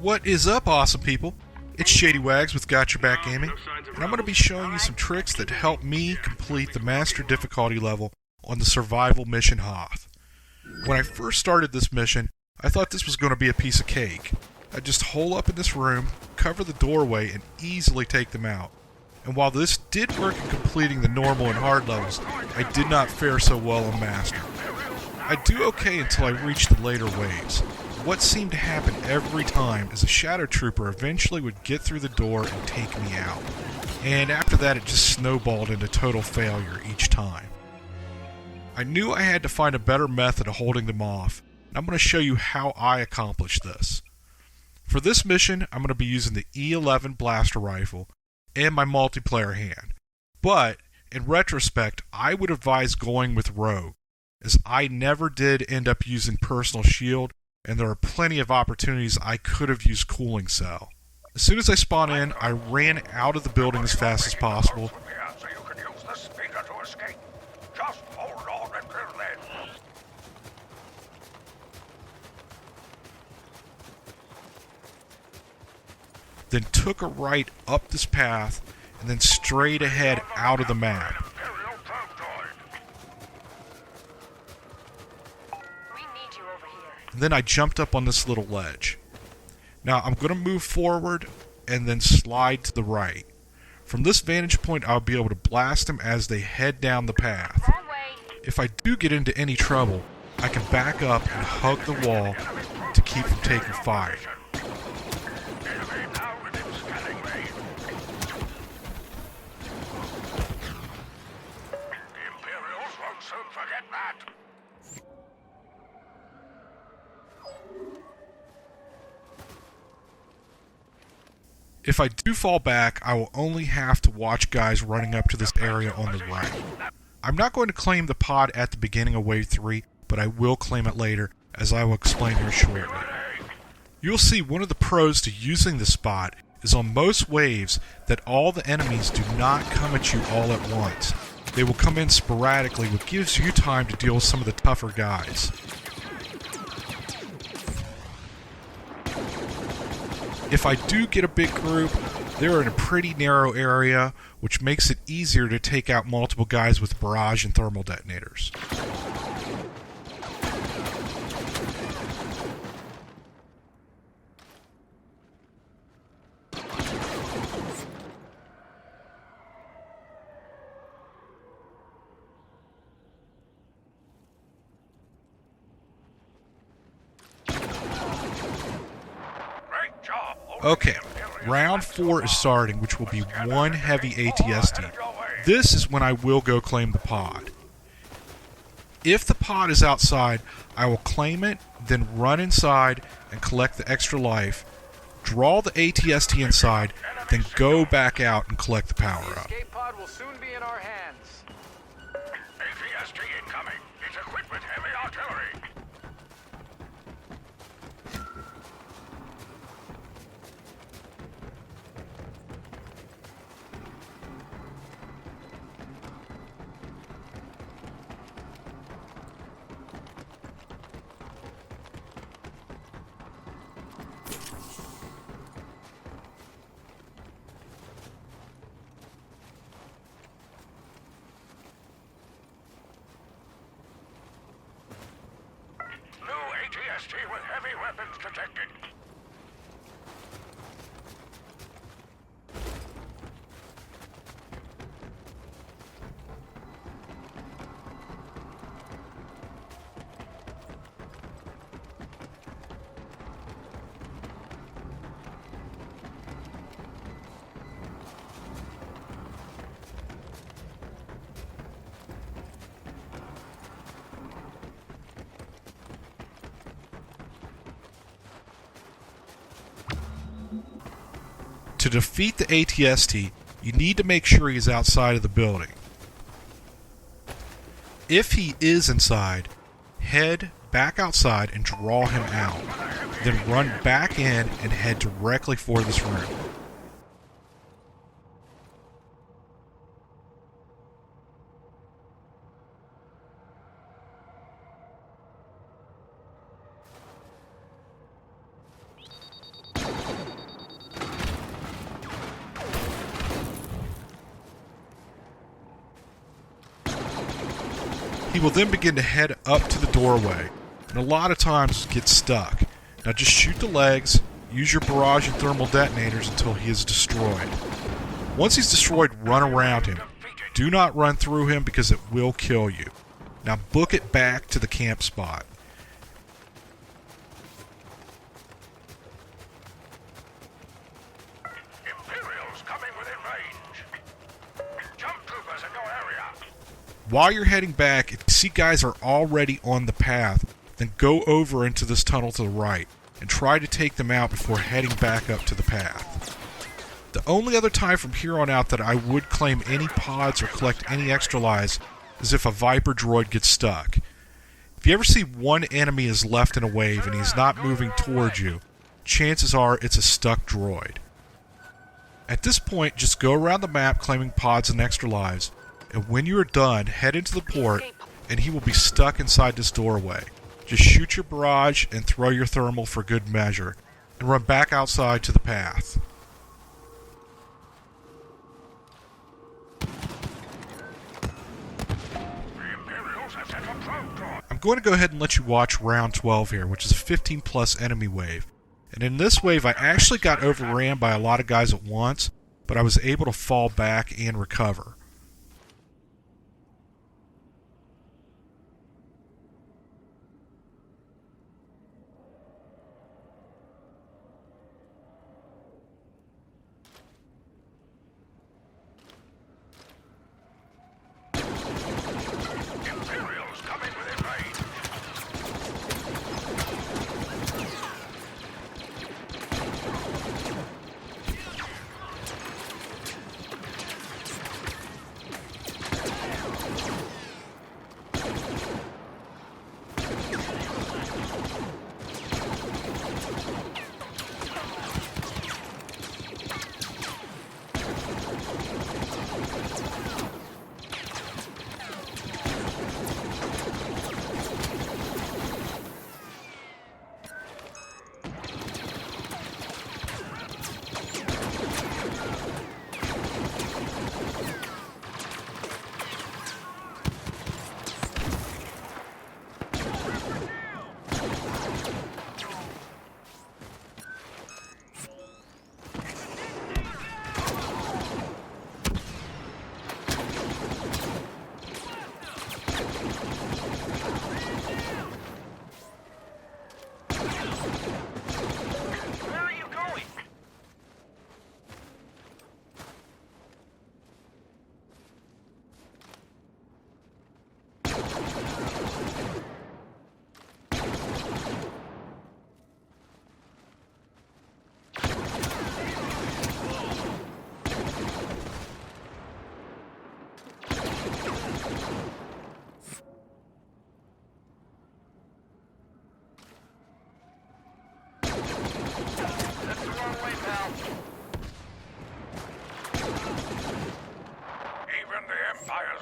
What is up, awesome people? It's Shady Wags with Got Your Back Gaming, and I'm going to be showing you some tricks that help me complete the master difficulty level on the survival mission Hoth. When I first started this mission, I thought this was going to be a piece of cake. I'd just hole up in this room, cover the doorway, and easily take them out. And while this did work in completing the normal and hard levels, I did not fare so well on master. I'd do okay until I reached the later waves. What seemed to happen every time is a shadow trooper eventually would get through the door and take me out. And after that, it just snowballed into total failure each time. I knew I had to find a better method of holding them off, and I'm going to show you how I accomplished this. For this mission, I'm going to be using the E11 blaster rifle and my multiplayer hand. But, in retrospect, I would advise going with Rogue, as I never did end up using personal shield, and there are plenty of opportunities I could have used cooling cell. As soon as I spawn in, I ran out of the building as fast as possible. Then took a right up this path, and then straight ahead out of the map. And then I jumped up on this little ledge. Now I'm going to move forward and then slide to the right. From this vantage point, I'll be able to blast them as they head down the path. If I do get into any trouble, I can back up and hug the wall to keep from taking fire. If I do fall back, I will only have to watch guys running up to this area on the right. I'm not going to claim the pod at the beginning of Wave 3, but I will claim it later, as I will explain here shortly. You'll see one of the pros to using this spot is on most waves that all the enemies do not come at you all at once. They will come in sporadically, which gives you time to deal with some of the tougher guys. If I do get a big group, they're in a pretty narrow area, which makes it easier to take out multiple guys with barrage and thermal detonators. Okay, round 4 is starting, which will be one heavy ATST. This is when I will go claim the pod. If the pod is outside, I will claim it, then run inside and collect the extra life, draw the ATST inside, then go back out and collect the power-up. Escape pod will soon be in our hands. ATST incoming. It's equipped with heavy artillery. ATST with heavy weapons detected. To defeat the ATST, you need to make sure he is outside of the building. If he is inside, head back outside and draw him out. Then run back in and head directly for this room. He will then begin to head up to the doorway, and a lot of times get stuck. Now just shoot the legs, use your barrage and thermal detonators until he is destroyed. Once he's destroyed, run around him. Do not run through him because it will kill you. Now book it back to the camp spot. Imperials coming within range. Jump troopers in your area. While you're heading back, if you see guys are already on the path, then go over into this tunnel to the right and try to take them out before heading back up to the path. The only other time from here on out that I would claim any pods or collect any extra lives is if a Viper droid gets stuck. If you ever see one enemy is left in a wave and he's not moving towards you, chances are it's a stuck droid. At this point, just go around the map claiming pods and extra lives, and when you are done, head into the port and he will be stuck inside this doorway. Just shoot your barrage and throw your thermal for good measure, and run back outside to the path. I'm going to go ahead and let you watch round 12 here, which is a 15 plus enemy wave. And in this wave I actually got overran by a lot of guys at once, but I was able to fall back and recover.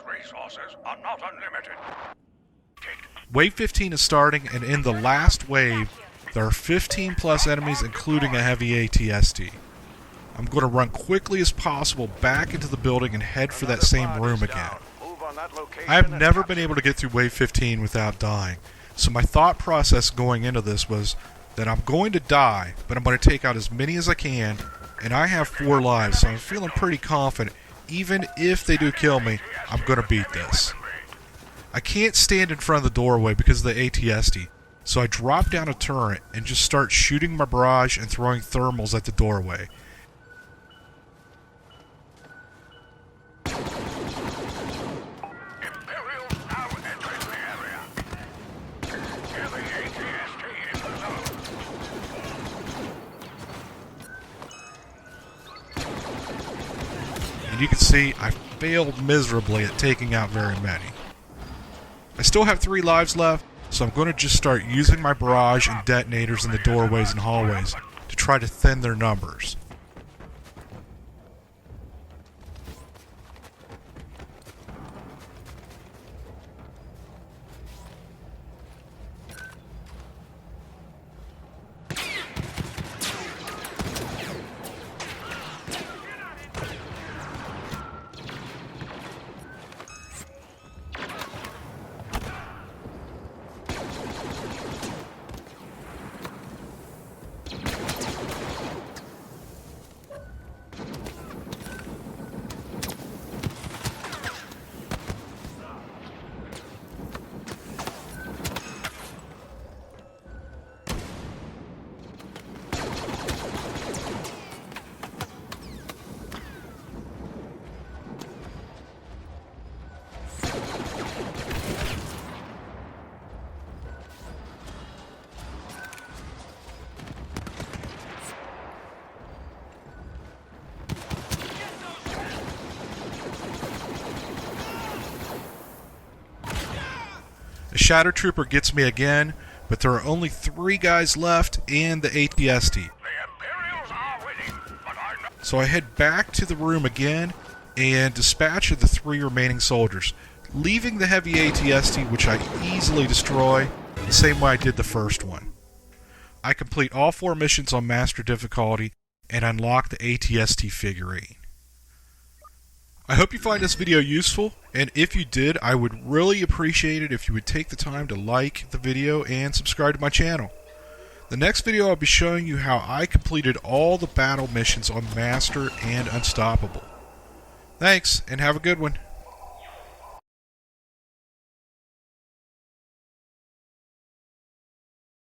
Resources are not unlimited. Wave 15 is starting, and in the last wave, there are 15 plus enemies, including a heavy ATST. I'm going to run quickly as possible back into the building and head for that same room again. I have never been able to get through Wave 15 without dying, so my thought process going into this was that I'm going to die, but I'm going to take out as many as I can, and I have 4 lives, so I'm feeling pretty confident. Even if they do kill me, I'm going to beat this. I can't stand in front of the doorway because of the ATST, so I drop down a turret and just start shooting my barrage and throwing thermals at the doorway. And you can see I failed miserably at taking out very many. I still have 3 lives left, so I'm going to just start using my barrage and detonators in the doorways and hallways to try to thin their numbers. A Shadow Trooper gets me again, but there are only 3 guys left and the ATST. The Imperials are winning, but I'm not. So I head back to the room again and dispatch of the 3 remaining soldiers, leaving the heavy ATST, which I easily destroy, the same way I did the first one. I complete all 4 missions on Master Difficulty and unlock the ATST figurine. I hope you find this video useful, and if you did, I would really appreciate it if you would take the time to like the video and subscribe to my channel. The next video I'll be showing you how I completed all the battle missions on Master and Unstoppable. Thanks, and have a good one.